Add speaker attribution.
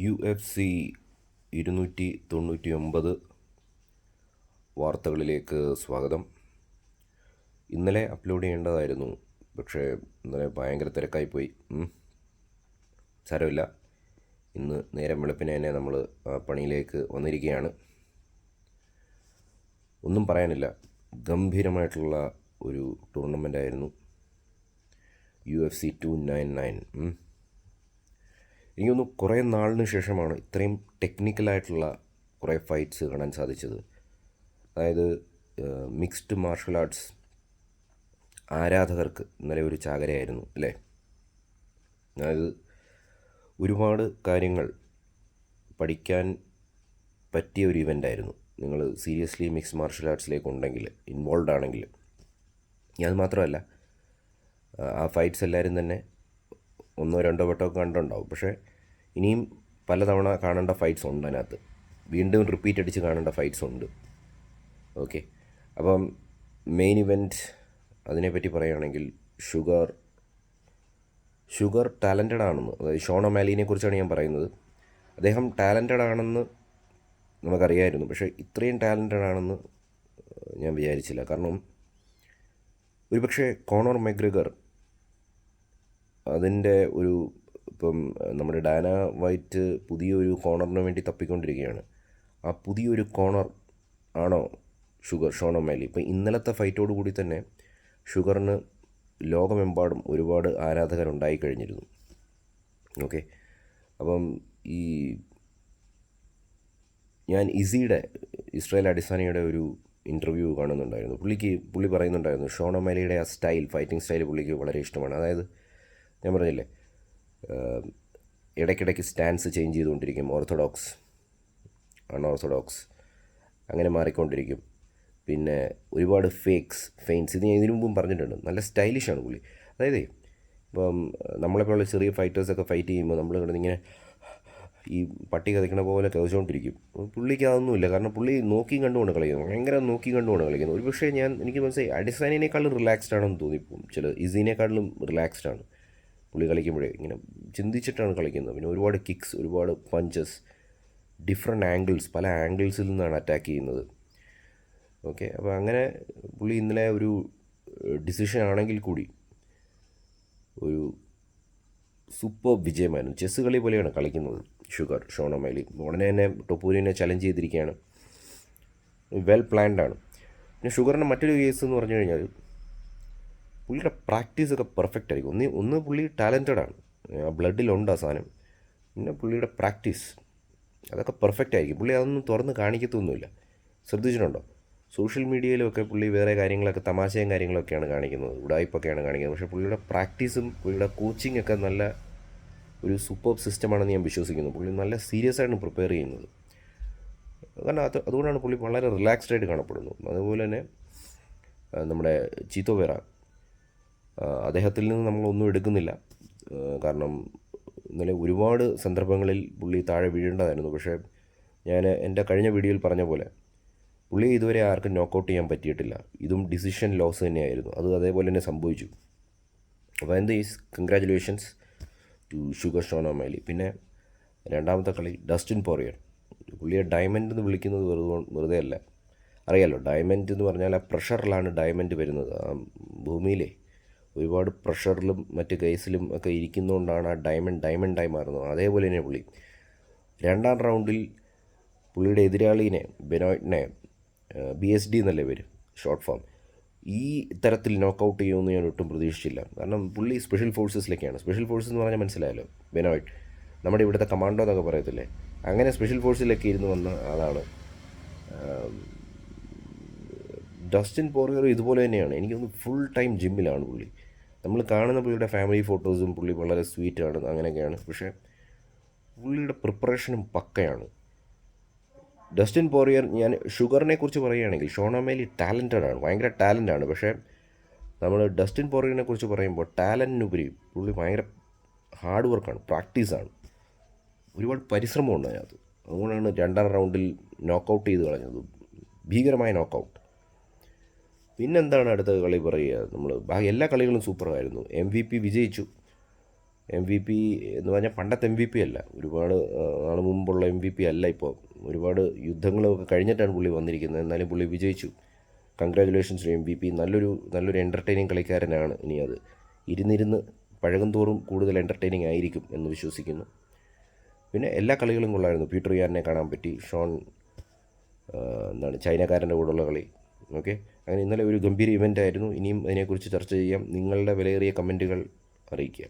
Speaker 1: UFC 299 വാർത്തകളിലേക്ക് സ്വാഗതം. ഇന്നലെ അപ്ലോഡ് ചെയ്യേണ്ടതായിരുന്നു, പക്ഷേ ഇന്നലെ ഭയങ്കര തിരക്കായിപ്പോയി. സാരമില്ല, ഇന്ന് നേരം വെളുപ്പിനെ തന്നെ നമ്മൾ പണിയിലേക്ക് വന്നിരിക്കുകയാണ്. ഒന്നും പറയാനില്ല, ഗംഭീരമായിട്ടുള്ള ഒരു ടൂർണമെൻ്റ് ആയിരുന്നു UFC 299. എനിക്കൊന്ന് കുറേ നാളിന് ശേഷമാണ് ഇത്രയും ടെക്നിക്കലായിട്ടുള്ള കുറേ ഫൈറ്റ്സ് കാണാൻ സാധിച്ചത്. അതായത് മിക്സ്ഡ് മാർഷൽ ആർട്സ് ആരാധകർക്ക് ഇന്നലെ ഒരു ചാകരയായിരുന്നു അല്ലേ. അതായത് ഒരുപാട് കാര്യങ്ങൾ പഠിക്കാൻ പറ്റിയ ഒരു ഇവൻ്റായിരുന്നു. നിങ്ങൾ സീരിയസ്ലി മിക്സ്ഡ് മാർഷൽ ആർട്സിലേക്ക് ഉണ്ടെങ്കിൽ, ഇൻവോൾവ് ആണെങ്കിൽ. അത് മാത്രമല്ല, ആ ഫൈറ്റ്സ് എല്ലാവരും തന്നെ ഒന്നോ രണ്ടോ വട്ടമൊക്കെ കണ്ടുണ്ടാവും. പക്ഷേ ഇനിയും പലതവണ കാണേണ്ട ഫൈറ്റ്സ് ഉണ്ട് അതിനകത്ത്. വീണ്ടും റിപ്പീറ്റ് അടിച്ച് കാണേണ്ട ഫൈറ്റ്സ് ഉണ്ട്. ഓക്കെ, അപ്പം മെയിൻ ഇവൻറ്റ് അതിനെപ്പറ്റി പറയുകയാണെങ്കിൽ ഷുഗർ ടാലൻറ്റഡ് ആണെന്ന്, അതായത് ഷോൺ ഒമാലിനെ കുറിച്ചാണ് ഞാൻ പറയുന്നത്. അദ്ദേഹം ടാലൻറ്റഡ് ആണെന്ന് നമുക്കറിയായിരുന്നു, പക്ഷേ ഇത്രയും ടാലൻറ്റഡ് ആണെന്ന് ഞാൻ വിചാരിച്ചില്ല. കാരണം ഒരുപക്ഷെ കോണർ മെഗ്രിഗർ അതിൻ്റെ ഇപ്പം നമ്മുടെ ഡാന വൈറ്റ് പുതിയൊരു കോണറിന് വേണ്ടി തപ്പിക്കൊണ്ടിരിക്കുകയാണ്. ആ പുതിയൊരു കോണർ ആണോ ഷോൺ ഒമാലി? ഇപ്പം ഇന്നലത്തെ ഫൈറ്റോട് കൂടി തന്നെ ഷുഗറിന് ലോകമെമ്പാടും ഒരുപാട് ആരാധകരുണ്ടായി കഴിഞ്ഞിരുന്നു. ഓക്കെ, അപ്പം ഞാൻ ഇസ്രായേൽ അഡിസാനയുടെ ഒരു ഇൻ്റർവ്യൂ കാണുന്നുണ്ടായിരുന്നു. പുള്ളി പറയുന്നുണ്ടായിരുന്നു ഷോൺ ഒമാലിയുടെ ആ ഫൈറ്റിംഗ് സ്റ്റൈൽ പുള്ളിക്ക് വളരെ ഇഷ്ടമാണ്. അതായത് ഞാൻ പറഞ്ഞില്ലേ, ഇടയ്ക്കിടയ്ക്ക് സ്റ്റാൻസ് ചേഞ്ച് ചെയ്തുകൊണ്ടിരിക്കും. ഓർത്തഡോക്സ്, അൺഓർത്തഡോക്സ് അങ്ങനെ മാറിക്കൊണ്ടിരിക്കും. പിന്നെ ഒരുപാട് ഫെയിൻസ് ഇത് ഞാൻ ഇതിനു മുമ്പും പറഞ്ഞിട്ടുണ്ട്. നല്ല സ്റ്റൈലിഷാണ് പുള്ളി. അതായത് ഇപ്പം നമ്മളെപ്പോലുള്ള ചെറിയ ഫൈറ്റേഴ്സൊക്കെ ഫൈറ്റ് ചെയ്യുമ്പോൾ നമ്മൾ ഇങ്ങനെ ഈ പട്ടി കതയ്ക്കണ പോലെ കതച്ചുകൊണ്ടിരിക്കും. പുള്ളിക്ക് അതൊന്നുമില്ല. കാരണം പുള്ളി നോക്കിയും കണ്ടുകൊണ്ട് കളിക്കുന്നു, ഭയങ്കര നോക്കിയും കണ്ടുകൊണ്ട് കളിക്കുന്നു. ഒരു പക്ഷേ എനിക്ക് മനസ്സിലായി അഡിസാനിനേക്കാളും റിലാക്സ്ഡ് ആണെന്ന് തോന്നിപ്പോകും. ഇസീനേക്കാളും റിലാക്സ്ഡ് ആണ് പുള്ളി കളിക്കുമ്പോഴേ. ഇങ്ങനെ ചിന്തിച്ചിട്ടാണ് കളിക്കുന്നത്. പിന്നെ ഒരുപാട് കിക്സ്, ഒരുപാട് പഞ്ചസ്, ഡിഫറെൻറ്റ് പല ആംഗിൾസിൽ നിന്നാണ് അറ്റാക്ക് ചെയ്യുന്നത്. ഓക്കെ, അപ്പോൾ അങ്ങനെ പുള്ളി ഇന്നലെ ഒരു ഡിസിഷൻ ആണെങ്കിൽ കൂടി ഒരു സൂപ്പർ വിജയമായിരുന്നു. ചെസ്സ് കളി പോലെയാണ് കളിക്കുന്നത് ഷോൺ ഒമാലി. ഉടനെ തന്നെ ടൊപ്പൂരിനെ ചലഞ്ച് ചെയ്തിരിക്കുകയാണ്. വെൽ പ്ലാൻഡാണ്. പിന്നെ ഷുഗറിൻ്റെ മറ്റൊരു കേസ് എന്ന് പറഞ്ഞു കഴിഞ്ഞാൽ പുള്ളിയുടെ പ്രാക്ടീസൊക്കെ പെർഫെക്റ്റ് ആയിരിക്കും. ഒന്ന് പുള്ളി ടാലൻറ്റഡാണ്, ബ്ലഡിലുണ്ട് ആ സാധനം. പിന്നെ പുള്ളിയുടെ പ്രാക്ടീസ് അതൊക്കെ പെർഫെക്റ്റ് ആയിരിക്കും. പുള്ളി അതൊന്നും തുറന്ന് കാണിക്കത്തൊന്നുമില്ല. ശ്രദ്ധിച്ചിട്ടുണ്ടോ? സോഷ്യൽ മീഡിയയിലൊക്കെ പുള്ളി വേറെ കാര്യങ്ങളൊക്കെ, തമാശയും കാര്യങ്ങളൊക്കെയാണ് കാണിക്കുന്നത്, ഉടായ്പൊക്കെയാണ് കാണിക്കുന്നത്. പക്ഷേ പുള്ളിയുടെ പ്രാക്ടീസും പുള്ളിയുടെ കോച്ചിങ് ഒക്കെ നല്ല ഒരു സൂപ്പർ സിസ്റ്റമാണെന്ന് ഞാൻ വിശ്വസിക്കുന്നു. പുള്ളി നല്ല സീരിയസ് ആയിട്ടാണ് പ്രിപ്പയർ ചെയ്യുന്നത്. കാരണം അതുകൊണ്ടാണ് പുള്ളി വളരെ റിലാക്സ്ഡ് ആയിട്ട് കാണപ്പെടുന്നത്. അതുപോലെ തന്നെ നമ്മുടെ ചീത്തോ വേറ, അദ്ദേഹത്തിൽ നിന്ന് നമ്മളൊന്നും എടുക്കുന്നില്ല. കാരണം ഇന്നലെ ഒരുപാട് സന്ദർഭങ്ങളിൽ പുള്ളി താഴെ വീഴേണ്ടതായിരുന്നു. പക്ഷേ ഞാൻ എൻ്റെ കഴിഞ്ഞ വീഡിയോയിൽ പറഞ്ഞ പോലെ പുള്ളി ഇതുവരെ ആർക്കും നോക്കൗട്ട് ചെയ്യാൻ പറ്റിയിട്ടില്ല. ഇതും ഡിസിഷൻ ലോസ് തന്നെയായിരുന്നു. അത് അതേപോലെ തന്നെ സംഭവിച്ചു. അപ്പോൾ കൺഗ്രാജുലേഷൻസ് ടു ഷോൺ ഒമാലി. പിന്നെ രണ്ടാമത്തെ കളി ഡസ്റ്റിൻ പോറിയർ. പുള്ളിയെ ഡയമണ്ട് എന്ന് വിളിക്കുന്നത് വെറുതെ അല്ല. അറിയാലോ, ഡയമണ്ട് എന്ന് പറഞ്ഞാൽ ആ പ്രഷറിലാണ് ഡയമണ്ട് വരുന്നത്. ആ ഭൂമിയിലെ ഒരുപാട് പ്രഷറിലും മറ്റ് കേസിലും ഒക്കെ ഇരിക്കുന്നതുകൊണ്ടാണ് ആ ഡയമണ്ടായി മാറുന്നത്. അതേപോലെ തന്നെ പുള്ളി രണ്ടാം റൗണ്ടിൽ പുള്ളിയുടെ എതിരാളിനെ ബെനോയിറ്റിനെ, BSD എന്നല്ലേ പേര്, ഷോർട്ട് ഫോം, ഈ തരത്തിൽ നോക്കൗട്ട് ചെയ്യുമെന്ന് ഞാൻ ഒട്ടും പ്രതീക്ഷിച്ചില്ല. കാരണം പുള്ളി സ്പെഷ്യൽ ഫോഴ്സസിലേക്കാണ്. സ്പെഷ്യൽ ഫോഴ്സസ് എന്ന് പറഞ്ഞാൽ മനസ്സിലായല്ലോ, ബെനോയിറ്റ് നമ്മുടെ ഇവിടുത്തെ കമാൻഡോ എന്നൊക്കെ പറയത്തില്ലേ, അങ്ങനെ സ്പെഷ്യൽ ഫോഴ്സിലൊക്കെ ഇരുന്ന് വന്ന ആളാണ്. ഡസ്റ്റിൻ പോറിയർ ഇതുപോലെ തന്നെയാണ്. എനിക്കൊന്ന് ഫുൾ ടൈം ജിമ്മിലാണ് പുള്ളി. നമ്മൾ കാണുന്ന പുള്ളിയുടെ ഫാമിലി ഫോട്ടോസും പുള്ളി വളരെ സ്വീറ്റാണ്, അങ്ങനെയൊക്കെയാണ്. പക്ഷേ പുള്ളിയുടെ പ്രിപ്പറേഷനും പക്കയാണ്. ഡസ്റ്റിൻ പോറിയർ, ഞാൻ ഷുഗറിനെ കുറിച്ച് പറയുകയാണെങ്കിൽ ഷോൺ ഒമാലി ടാലൻറ്റഡ് ആണ്, ഭയങ്കര ടാലൻ്റാണ്. പക്ഷേ നമ്മൾ ഡസ്റ്റിൻ പോറിയറിനെ കുറിച്ച് പറയുമ്പോൾ ടാലൻറ്റിനുപരി പുള്ളി ഭയങ്കര ഹാർഡ് വർക്കാണ്, പ്രാക്ടീസാണ്, ഒരുപാട് പരിശ്രമമുണ്ട് അതിനകത്ത്. അതുകൊണ്ടാണ് രണ്ടാം റൗണ്ടിൽ നോക്കൗട്ട് ചെയ്ത് കളഞ്ഞത്, ഭീകരമായ നോക്കൗട്ട്. പിന്നെന്താണ് അടുത്ത കളി പറയുക? ബാക്കി എല്ലാ കളികളും സൂപ്പറായിരുന്നു. MVP വിജയിച്ചു. MVP എന്ന് പറഞ്ഞാൽ പണ്ടത്തെ MVP അല്ല, ഒരുപാട് നാൾ മുമ്പുള്ള MVP അല്ല ഇപ്പോൾ. ഒരുപാട് യുദ്ധങ്ങളൊക്കെ കഴിഞ്ഞിട്ടാണ് പുള്ളി വന്നിരിക്കുന്നത്, എന്നാലും പുള്ളി വിജയിച്ചു. Congratulations MVP. നല്ലൊരു എൻ്റർടൈനിങ് കളിക്കാരനാണ്. ഇനി അത് ഇരുന്നിരുന്ന് പഴകും തോറും കൂടുതൽ എൻ്റർടൈനിങ് ആയിരിക്കും എന്ന് വിശ്വസിക്കുന്നു. പിന്നെ എല്ലാ കളികളും കൊള്ളായിരുന്നു. പീറ്റർ യാനെ കാണാൻ പറ്റി. ചൈനക്കാരൻ്റെ കൂടെയുള്ള കളി. ഓക്കെ, അങ്ങനെ ഇന്നലെ ഒരു ഗംഭീര ഇവൻ്റ് ആയിരുന്നു. ഇനിയും അതിനെക്കുറിച്ച് ചർച്ച ചെയ്യാം. നിങ്ങളുടെ വിലയേറിയ കമൻറ്റുകൾ അറിയിക്കുക.